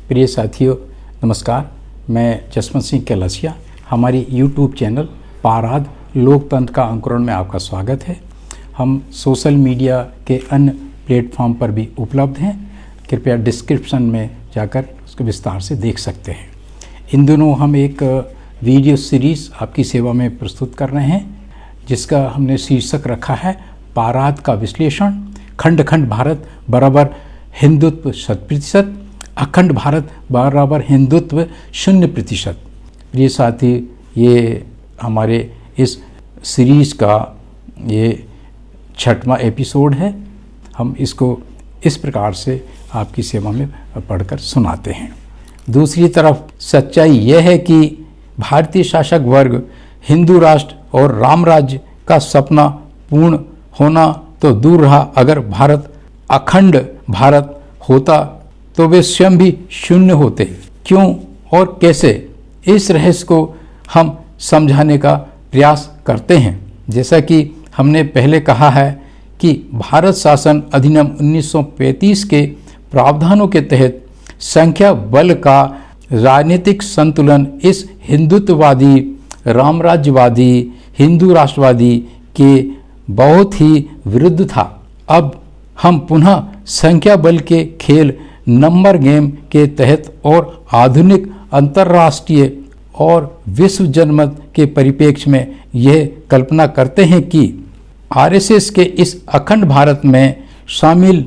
प्रिय साथियों, नमस्कार। मैं जसवंत सिंह कैलासिया। हमारी यूट्यूब चैनल पाराद लोकतंत्र का अंकुरण में आपका स्वागत है। हम सोशल मीडिया के अन्य प्लेटफॉर्म पर भी उपलब्ध हैं। कृपया डिस्क्रिप्शन में जाकर उसको विस्तार से देख सकते हैं। इन दिनों हम एक वीडियो सीरीज़ आपकी सेवा में प्रस्तुत कर रहे हैं, जिसका हमने शीर्षक रखा है पाराद का विश्लेषण। खंड खंड भारत बराबर हिंदुत्व 100%, अखंड भारत बराबर हिंदुत्व 0%। प्रिय साथी, ये हमारे इस सीरीज़ का ये 6वां एपिसोड है। हम इसको इस प्रकार से आपकी सेवा में पढ़कर सुनाते हैं। दूसरी तरफ सच्चाई यह है कि भारतीय शासक वर्ग हिंदू राष्ट्र और राम राज्य का सपना पूर्ण होना तो दूर रहा, अगर भारत अखंड भारत होता तो वे स्वयं भी शून्य होते। क्यों और कैसे, इस रहस्य को हम समझाने का प्रयास करते हैं। जैसा कि हमने पहले कहा है कि भारत शासन अधिनियम 1935 के प्रावधानों के तहत संख्या बल का राजनीतिक संतुलन इस हिंदुत्ववादी, रामराज्यवादी, हिंदू राष्ट्रवादी के बहुत ही विरुद्ध था। अब हम पुनः संख्या बल के खेल, नंबर गेम के तहत और आधुनिक अंतर्राष्ट्रीय और विश्व जनमत के परिप्रेक्ष्य में यह कल्पना करते हैं कि आरएसएस के इस अखंड भारत में शामिल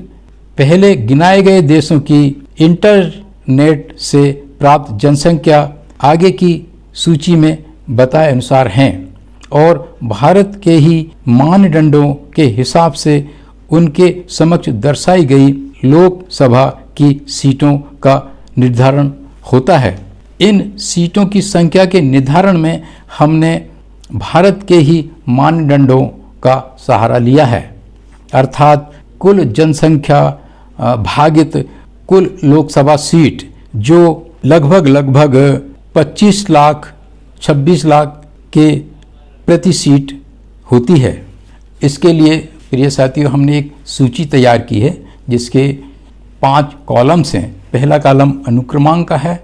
पहले गिनाए गए देशों की इंटरनेट से प्राप्त जनसंख्या आगे की सूची में बताए अनुसार हैं और भारत के ही मानदंडों के हिसाब से उनके समक्ष दर्शाई गई लोकसभा की सीटों का निर्धारण होता है। इन सीटों की संख्या के निर्धारण में हमने भारत के ही मानदंडों का सहारा लिया है, अर्थात कुल जनसंख्या भागित कुल लोकसभा सीट, जो लगभग 25 लाख 26 लाख के प्रति सीट होती है। इसके लिए प्रिय साथियों, हमने एक सूची तैयार की है जिसके 5 कॉलम्स हैं। पहला कॉलम अनुक्रमांक का है,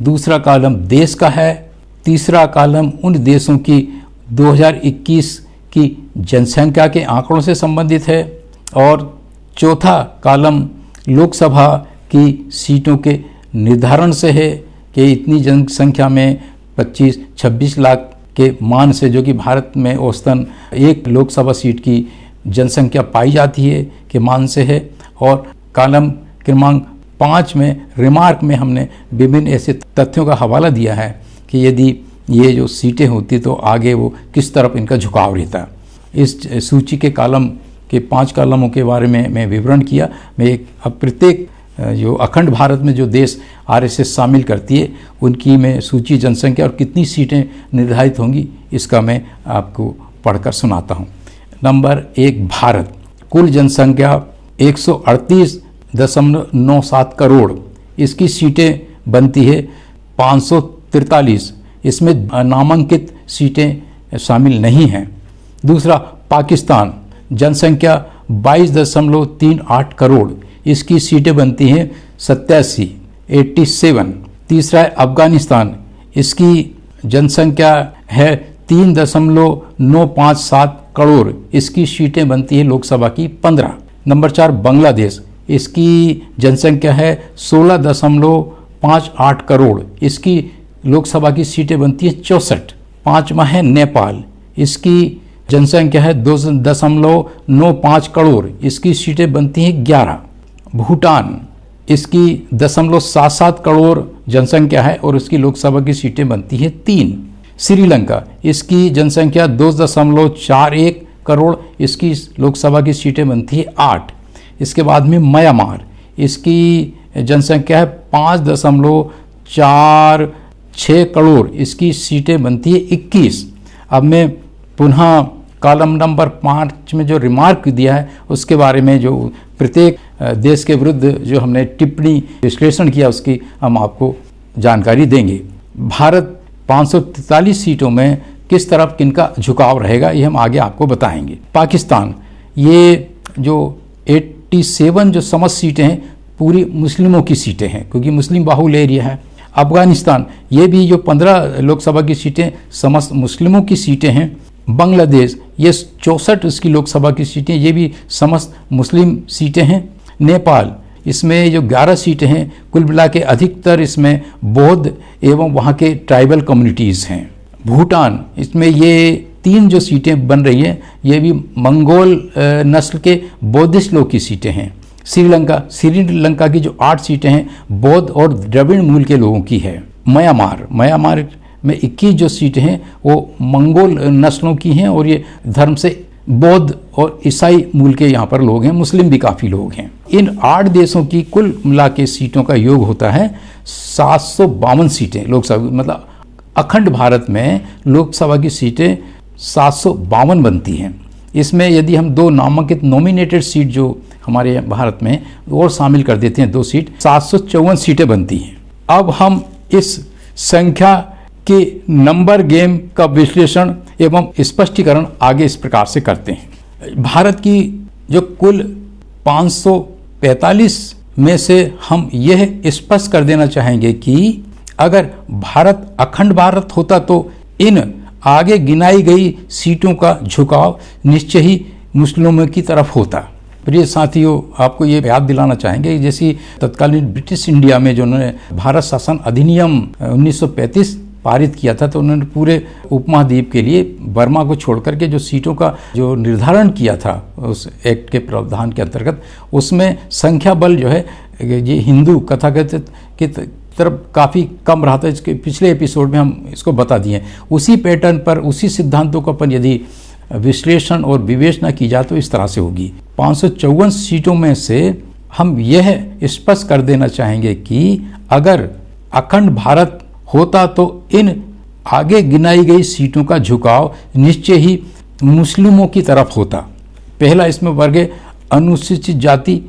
दूसरा कॉलम देश का है, तीसरा कॉलम उन देशों की 2021 की जनसंख्या के आंकड़ों से संबंधित है और चौथा कॉलम लोकसभा की सीटों के निर्धारण से है कि इतनी जनसंख्या में 25-26 लाख के मान से, जो कि भारत में औसतन एक लोकसभा सीट की जनसंख्या पाई जाती है, के मान से है। और कॉलम क्रमांक 5 में रिमार्क में हमने विभिन्न ऐसे तथ्यों का हवाला दिया है कि यदि ये जो सीटें होती तो आगे वो किस तरफ इनका झुकाव रहता। इस सूची के कॉलम के 5 कॉलमों के बारे में मैं विवरण किया। मैं अब प्रत्येक जो अखंड भारत में जो देश आरएसएस शामिल करती है उनकी मैं सूची, जनसंख्या और कितनी सीटें निर्धारित होंगी, इसका मैं आपको पढ़कर सुनाता हूँ। नंबर 1, भारत। कुल जनसंख्या 138.97 करोड़। इसकी सीटें बनती है 543। इसमें नामांकित सीटें शामिल नहीं हैं। दूसरा, पाकिस्तान। जनसंख्या 22.38 करोड़। इसकी सीटें बनती हैं 87। तीसरा है अफगानिस्तान। इसकी जनसंख्या है 3.957 करोड़। इसकी सीटें बनती है लोकसभा की 15। नंबर 4, बांग्लादेश। इसकी जनसंख्या है 16.58 करोड़। इसकी लोकसभा की सीटें बनती है 64। 5वां है नेपाल। इसकी जनसंख्या है 2.95 करोड़। इसकी सीटें बनती हैं 11। भूटान। इसकी 0.77 करोड़ जनसंख्या है और उसकी लोकसभा की सीटें बनती हैं 3। श्रीलंका। इसकी जनसंख्या 2.41 करोड़। इसकी लोकसभा की सीटें बनती है 8। इसके बाद में म्यांमार। इसकी जनसंख्या है 5.46 करोड़। इसकी सीटें बनती है 21। अब मैं पुनः कॉलम नंबर 5 में जो रिमार्क दिया है उसके बारे में, जो प्रत्येक देश के विरुद्ध जो हमने टिप्पणी विश्लेषण किया, उसकी हम आपको जानकारी देंगे। भारत 543 सीटों में किस तरफ किनका झुकाव रहेगा, ये हम आगे आपको बताएंगे। पाकिस्तान, ये जो 87 जो समस्त सीटें हैं पूरी मुस्लिमों की सीटें हैं क्योंकि मुस्लिम बाहुल एरिया है। अफगानिस्तान, ये भी जो 15 लोकसभा की सीटें समस्त मुस्लिमों की सीटें हैं। बांग्लादेश, ये 64 उसकी लोकसभा की सीटें, ये भी समस्त मुस्लिम सीटें हैं। नेपाल, इसमें जो 11 सीटें हैं, कुल मिला के अधिकतर इसमें बौद्ध एवं वहाँ के ट्राइबल कम्युनिटीज़ हैं। भूटान, इसमें ये 3 जो सीटें बन रही हैं, ये भी मंगोल नस्ल के बौद्धिस्ट लोग की सीटें हैं। श्रीलंका की जो 8 सीटें हैं बौद्ध और द्रविड़ मूल के लोगों की है। म्यांमार में 21 जो सीटें हैं वो मंगोल नस्लों की हैं और ये धर्म से बौद्ध और ईसाई मूल के यहाँ पर लोग हैं, मुस्लिम भी काफ़ी लोग हैं। इन 8 देशों की कुल मिला के सीटों का योग होता है 752 सीटें लोकसभा, मतलब अखंड भारत में लोकसभा की सीटें 752 बनती हैं। इसमें यदि हम 2 नामांकित नॉमिनेटेड सीट जो हमारे भारत में और शामिल कर देते हैं 2 सीट, 754 सीटें बनती हैं। अब हम इस संख्या के नंबर गेम का विश्लेषण एवं स्पष्टीकरण आगे इस प्रकार से करते हैं। भारत की जो कुल 545 में से हम यह स्पष्ट कर देना चाहेंगे कि अगर भारत अखंड भारत होता तो इन आगे गिनाई गई सीटों का झुकाव निश्चय ही मुस्लिमों की तरफ होता। प्रिय साथियों, आपको ये याद दिलाना चाहेंगे जैसे तत्कालीन ब्रिटिश इंडिया में जो उन्होंने भारत शासन अधिनियम 1935 पारित किया था, तो उन्होंने पूरे उपमहाद्वीप के लिए बर्मा को छोड़कर के जो सीटों का जो निर्धारण किया था उस एक्ट के प्रावधान के अंतर्गत, उसमें संख्या बल जो है ये हिंदू कथाकथित की तरफ काफ़ी कम रहा था। इसके पिछले एपिसोड में हम इसको बता दिए। उसी पैटर्न पर, उसी सिद्धांतों को अपन यदि विश्लेषण और विवेचना की जाए तो इस तरह से होगी। 554 सीटों में से हम यह स्पष्ट कर देना चाहेंगे कि अगर अखंड भारत होता तो इन आगे गिनाई गई सीटों का झुकाव निश्चय ही मुस्लिमों की तरफ होता। पहला इसमें वर्ग है अनुसूचित जाति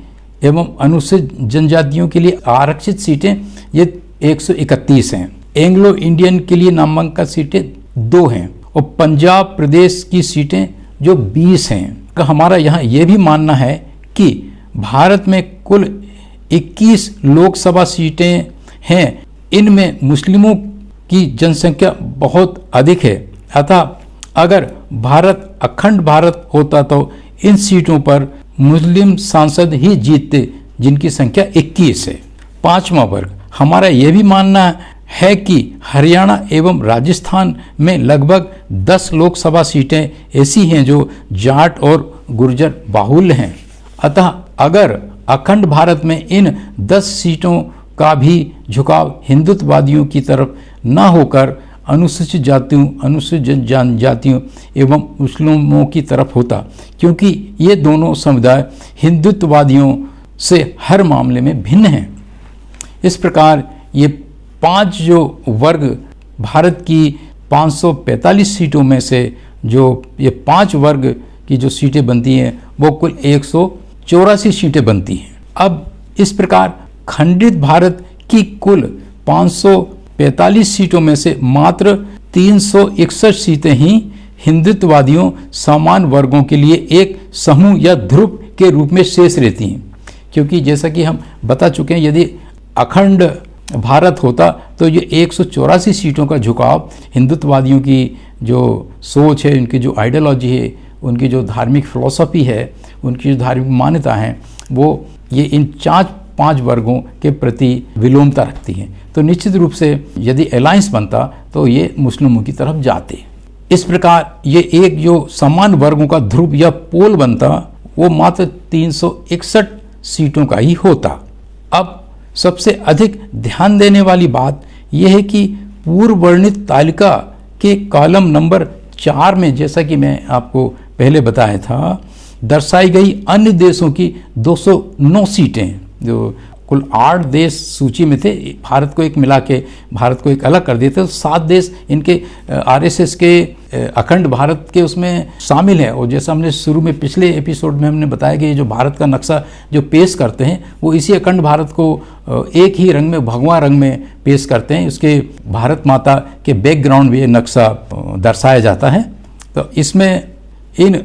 एवं अनुसूचित जनजातियों के लिए आरक्षित सीटें, ये 131 हैं। एंग्लो इंडियन के लिए नामांकित सीटें 2 हैं और पंजाब प्रदेश की सीटें जो 20 हैं। हमारा यहाँ ये भी मानना है कि भारत में कुल 21 लोकसभा सीटें हैं, इनमें मुस्लिमों की जनसंख्या बहुत अधिक है। अतः अगर भारत अखंड भारत होता तो इन सीटों पर मुस्लिम सांसद ही जीतते, जिनकी संख्या 21 है। 5वां वर्ग, हमारा यह भी मानना है कि हरियाणा एवं राजस्थान में लगभग 10 लोकसभा सीटें ऐसी हैं जो जाट और गुर्जर बाहुल्य हैं। अतः अगर अखंड भारत में इन 10 सीटों का भी झुकाव हिंदुत्ववादियों की तरफ न होकर अनुसूचित जातियों, अनुसूचित जनजातियों एवं मुस्लिमों की तरफ होता, क्योंकि ये दोनों समुदाय हिंदुत्ववादियों से हर मामले में भिन्न हैं। इस प्रकार ये 5 जो वर्ग भारत की 545 सीटों में से जो ये 5 वर्ग की जो सीटें बनती हैं वो कुल 184 सीटें बनती हैं। अब इस प्रकार खंडित भारत की कुल 545 सीटों में से मात्र 361 सीटें ही हिंदुत्ववादियों समान वर्गों के लिए एक समूह या ध्रुव के रूप में शेष रहती हैं। क्योंकि जैसा कि हम बता चुके हैं, यदि अखंड भारत होता तो ये 184 सीटों का झुकाव हिंदुत्ववादियों की जो सोच है, उनकी जो आइडियोलॉजी है, उनकी जो धार्मिक फिलॉसफी है, उनकी जो धार्मिक मान्यता है, वो ये इन 5 वर्गों के प्रति विलोमता रखती हैं। तो निश्चित रूप से यदि अलायंस बनता तो ये मुस्लिमों की तरफ जाते। इस प्रकार ये एक जो समान वर्गों का ध्रुव या पोल बनता वो मात्र 361 सीटों का ही होता। अब सबसे अधिक ध्यान देने वाली बात यह है कि पूर्व वर्णित तालिका के कॉलम नंबर 4 में, जैसा कि मैं आपको पहले बताया था, दर्शाई गई अन्य देशों की 209 सीटें, जो कुल 8 देश सूची में थे, भारत को एक मिला के भारत को एक अलग कर दिए थे, तो 7 देश इनके आरएसएस के अखंड भारत के उसमें शामिल है। और जैसा हमने शुरू में पिछले एपिसोड में हमने बताया कि ये जो भारत का नक्शा जो पेश करते हैं वो इसी अखंड भारत को एक ही रंग में, भगवा रंग में पेश करते हैं। उसके भारत माता के बैकग्राउंड में ये नक्शा दर्शाया जाता है। तो इसमें इन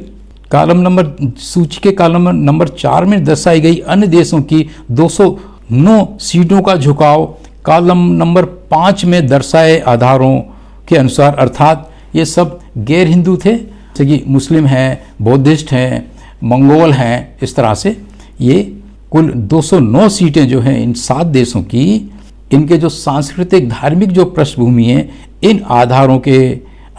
कॉलम नंबर सूची के कॉलम नंबर 4 में दर्शाई गई अन्य देशों की 209 9 सीटों का झुकाव कॉलम नंबर 5 में दर्शाए आधारों के अनुसार, अर्थात ये सब गैर हिंदू थे, जैसे कि मुस्लिम हैं, बौद्धिस्ट हैं, मंगोल हैं, इस तरह से ये कुल 209 सीटें जो हैं इन 7 देशों की, इनके जो सांस्कृतिक धार्मिक जो पृष्ठभूमि है, इन आधारों के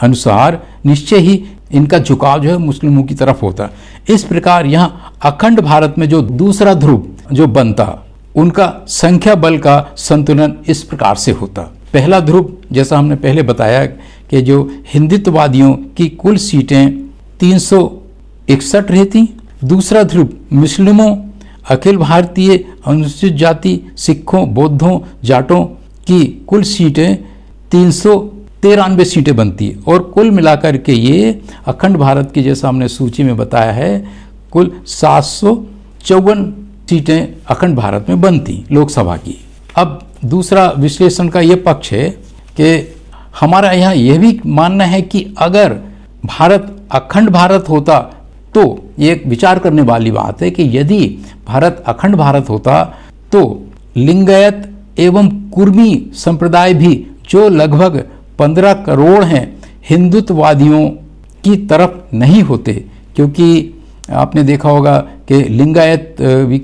अनुसार निश्चय ही इनका झुकाव जो है मुस्लिमों की तरफ होता। इस प्रकार यहाँ अखंड भारत में जो दूसरा ध्रुव जो बनता, उनका संख्या बल का संतुलन इस प्रकार से होता। पहला ध्रुव, जैसा हमने पहले बताया कि जो हिंदुत्ववादियों की कुल सीटें 361 रहती। दूसरा ध्रुव मुस्लिमों, अखिल भारतीय अनुसूचित जाति, सिखों, बौद्धों, जाटों की कुल सीटें 393 सीटें बनती। और कुल मिलाकर के ये अखंड भारत की, जैसा हमने सूची में बताया है, कुल 754 सीटें अखंड भारत में बनती लोकसभा की। अब दूसरा विश्लेषण का ये पक्ष है कि हमारा यहाँ यह भी मानना है कि अगर भारत अखंड भारत होता तो ये एक विचार करने वाली बात है कि यदि भारत अखंड भारत होता तो लिंगायत एवं कुर्मी संप्रदाय भी, जो लगभग 15 करोड़ हैं, हिंदुत्ववादियों की तरफ नहीं होते। क्योंकि आपने देखा होगा कि लिंगायत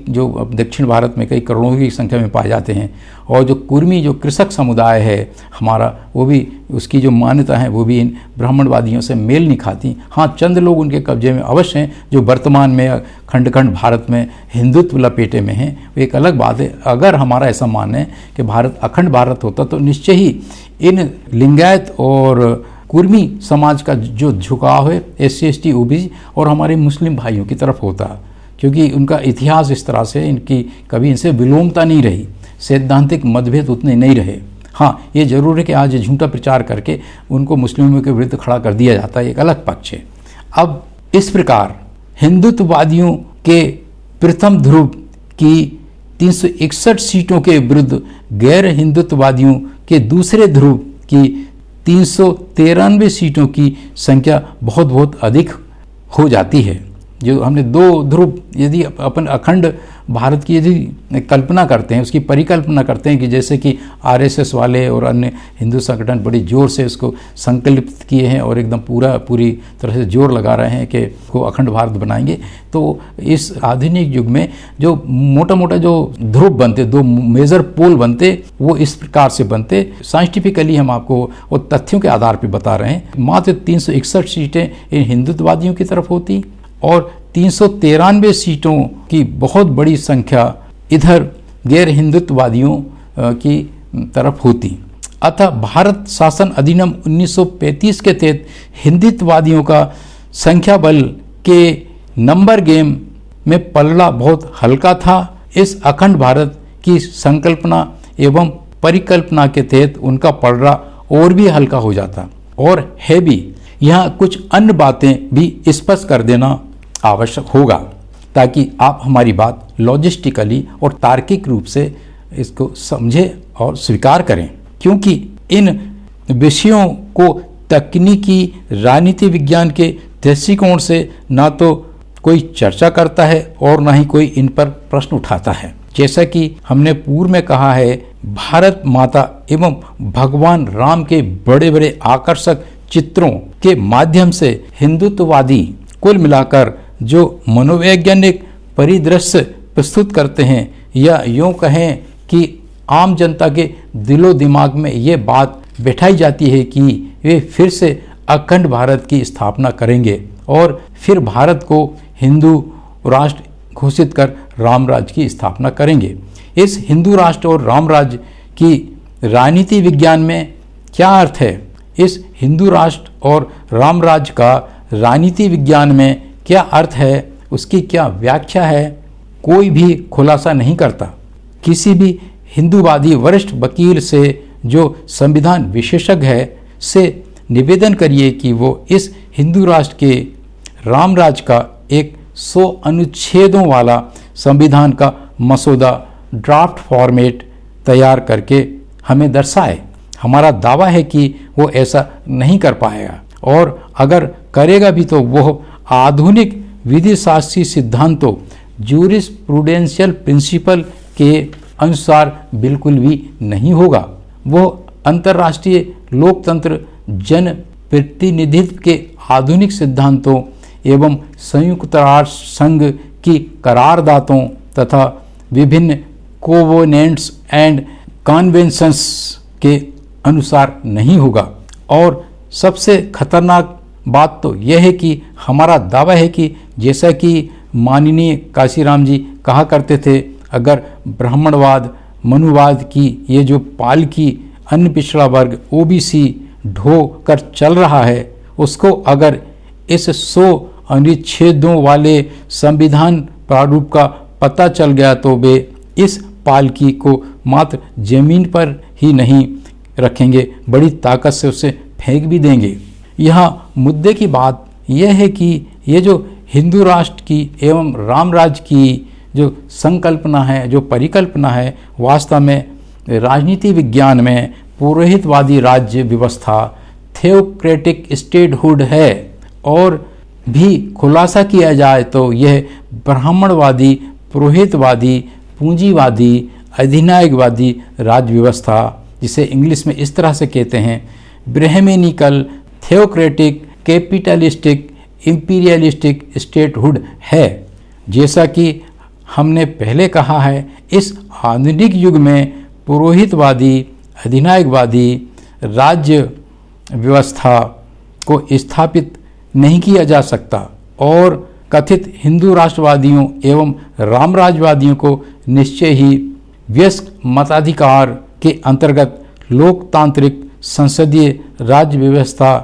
जो अब दक्षिण भारत में कई करोड़ों की संख्या में पाए जाते हैं, और जो कुर्मी जो कृषक समुदाय है हमारा, वो भी, उसकी जो मान्यता है वो भी इन ब्राह्मणवादियों से मेल नहीं खाती। हाँ, चंद लोग उनके कब्जे में अवश्य हैं जो वर्तमान में खंड खंड भारत में हिंदुत्व लपेटे में हैं, वो एक अलग बात है। अगर हमारा ऐसा मानना है कि भारत अखंड भारत होता तो निश्चय ही इन लिंगायत और कुर्मी समाज का जो झुकाव है SC ST OBC और हमारे मुस्लिम भाइयों की तरफ होता, क्योंकि उनका इतिहास इस तरह से, इनकी कभी इनसे विलोमता नहीं रही, सैद्धांतिक मतभेद उतने नहीं रहे। हाँ, ये जरूर है कि आज झूठा प्रचार करके उनको मुस्लिमों के विरुद्ध खड़ा कर दिया जाता है, एक अलग पक्ष है। अब इस प्रकार हिंदुत्ववादियों के प्रथम ध्रुव की 361 सीटों के विरुद्ध गैर हिंदुत्ववादियों के दूसरे ध्रुव की 393 सीटों की संख्या बहुत बहुत अधिक हो जाती है। जो हमने 2 ध्रुव, यदि अपन अखंड भारत की यदि कल्पना करते हैं, उसकी परिकल्पना करते हैं कि जैसे कि RSS वाले और अन्य हिंदू संगठन बड़ी जोर से इसको संकल्पित किए हैं और एकदम पूरी तरह से जोर लगा रहे हैं कि को अखंड भारत बनाएंगे, तो इस आधुनिक युग में जो मोटा मोटा जो ध्रुव बनते, 2 मेजर पोल बनते, वो इस प्रकार से बनते। साइंटिफिकली हम आपको वो तथ्यों के आधार पर बता रहे हैं। मात्र 361 सीटें इन हिंदुत्ववादियों की तरफ होती और 393 सीटों की बहुत बड़ी संख्या इधर गैर हिंदुत्ववादियों की तरफ होती। अतः भारत शासन अधिनियम 1935 के तहत हिंदुत्ववादियों का संख्या बल के नंबर गेम में पलड़ा बहुत हल्का था। इस अखंड भारत की संकल्पना एवं परिकल्पना के तहत उनका पलड़ा और भी हल्का हो जाता और है भी। यहाँ कुछ अन्य बातें भी स्पष्ट कर देना आवश्यक होगा ताकि आप हमारी बात लॉजिस्टिकली और तार्किक रूप से इसको समझें और स्वीकार करें, क्योंकि इन विषयों को तकनीकी राजनीति विज्ञान के दृष्टिकोण से ना तो कोई चर्चा करता है और ना ही कोई इन पर प्रश्न उठाता है। जैसा कि हमने पूर्व में कहा है, भारत माता एवं भगवान राम के बड़े बड़े आकर्षक चित्रों के माध्यम से हिंदुत्ववादी कुल मिलाकर जो मनोवैज्ञानिक परिदृश्य प्रस्तुत करते हैं, या यूँ कहें कि आम जनता के दिलो दिमाग में ये बात बैठाई जाती है कि वे फिर से अखंड भारत की स्थापना करेंगे और फिर भारत को हिंदू राष्ट्र घोषित कर राम राज्य की स्थापना करेंगे। इस हिंदू राष्ट्र और राम राज्य की राजनीति विज्ञान में क्या अर्थ है, इस हिंदू राष्ट्र और राम राज्य का राजनीति विज्ञान में क्या अर्थ है, उसकी क्या व्याख्या है, कोई भी खुलासा नहीं करता। किसी भी हिंदूवादी वरिष्ठ वकील से जो संविधान विशेषज्ञ है से निवेदन करिए कि वो इस हिंदू राष्ट्र के राम राज्य का एक 100 अनुच्छेदों वाला संविधान का मसौदा ड्राफ्ट फॉर्मेट तैयार करके हमें दर्शाए। हमारा दावा है कि वो ऐसा नहीं कर पाएगा, और अगर करेगा भी तो वो आधुनिक विधि शास्त्रीय सिद्धांतों जूरिस्प्रूडेंशियल प्रिंसिपल के अनुसार बिल्कुल भी नहीं होगा। वो अंतर्राष्ट्रीय लोकतंत्र जन प्रतिनिधित्व के आधुनिक सिद्धांतों एवं संयुक्त राष्ट्र संघ की करारदातों तथा विभिन्न कोवेनेंट्स एंड कन्वेंशंस के अनुसार नहीं होगा। और सबसे खतरनाक बात तो यह है कि हमारा दावा है कि जैसा कि माननीय काशीराम जी कहा करते थे, अगर ब्राह्मणवाद मनुवाद की ये जो पाल की अन्य पिछड़ा वर्ग ओबीसी ढो कर चल रहा है, उसको अगर इस 100 अनुच्छेदों वाले संविधान प्रारूप का पता चल गया तो वे इस पालकी को मात्र जमीन पर ही नहीं रखेंगे, बड़ी ताकत से उसे फेंक भी देंगे। यहाँ मुद्दे की बात यह है कि ये जो हिंदू राष्ट्र की एवं राम राज्य की जो संकल्पना है, जो परिकल्पना है, वास्तव में राजनीति विज्ञान में पुरोहितवादी राज्य व्यवस्था थियोक्रेटिक स्टेटहुड है। और भी खुलासा किया जाए तो यह ब्राह्मणवादी पुरोहितवादी पूंजीवादी अधिनायकवादी राज्य व्यवस्था, जिसे इंग्लिश में इस तरह से कहते हैं ब्रह्मेनिकल थियोक्रेटिक कैपिटलिस्टिक इंपीरियलिस्टिक स्टेटहुड है। जैसा कि हमने पहले कहा है, इस आधुनिक युग में पुरोहितवादी अधिनायकवादी राज्य व्यवस्था को स्थापित नहीं किया जा सकता और कथित हिंदू राष्ट्रवादियों एवं रामराजवादियों को निश्चय ही वयस्क मताधिकार के अंतर्गत लोकतांत्रिक संसदीय राज्य व्यवस्था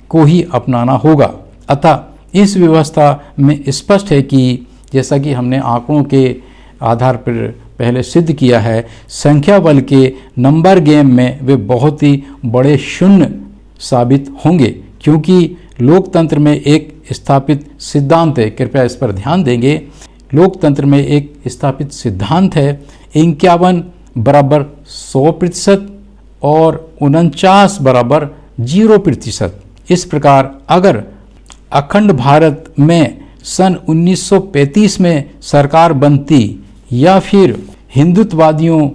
को ही अपनाना होगा। अतः इस व्यवस्था में स्पष्ट है कि जैसा कि हमने आंकड़ों के आधार पर पहले सिद्ध किया है, संख्या बल के नंबर गेम में वे बहुत ही बड़े शून्य साबित होंगे, क्योंकि लोकतंत्र में एक स्थापित सिद्धांत है, कृपया इस पर ध्यान देंगे, लोकतंत्र में एक स्थापित सिद्धांत है 51 बराबर 100% और 49 बराबर 0%। इस प्रकार अगर अखंड भारत में सन 1935 में सरकार बनती या फिर हिंदुत्ववादियों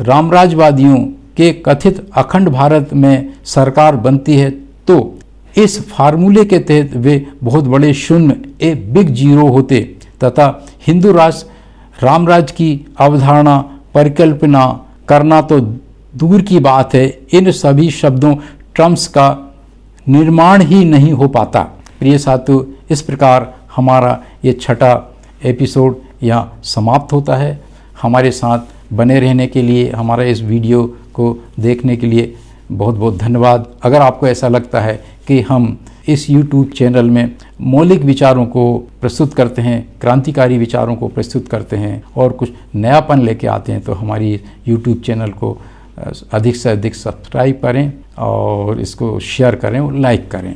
रामराजवादियों के कथित अखंड भारत में सरकार बनती है, तो इस फार्मूले के तहत वे बहुत बड़े शून्य ए बिग जीरो होते तथा हिंदू राष्ट्र रामराज्य की अवधारणा परिकल्पना करना तो दूर की बात है, इन सभी शब्दों टर्म्स का निर्माण ही नहीं हो पाता। प्रिय साथियों, इस प्रकार हमारा ये छठा एपिसोड यहाँ समाप्त होता है। हमारे साथ बने रहने के लिए, हमारा इस वीडियो को देखने के लिए बहुत बहुत धन्यवाद। अगर आपको ऐसा लगता है कि हम इस YouTube चैनल में मौलिक विचारों को प्रस्तुत करते हैं, क्रांतिकारी विचारों को प्रस्तुत करते हैं और कुछ नयापन लेके आते हैं, तो हमारी YouTube चैनल को अधिक से अधिक सब्सक्राइब करें और इसको शेयर करें और लाइक करें।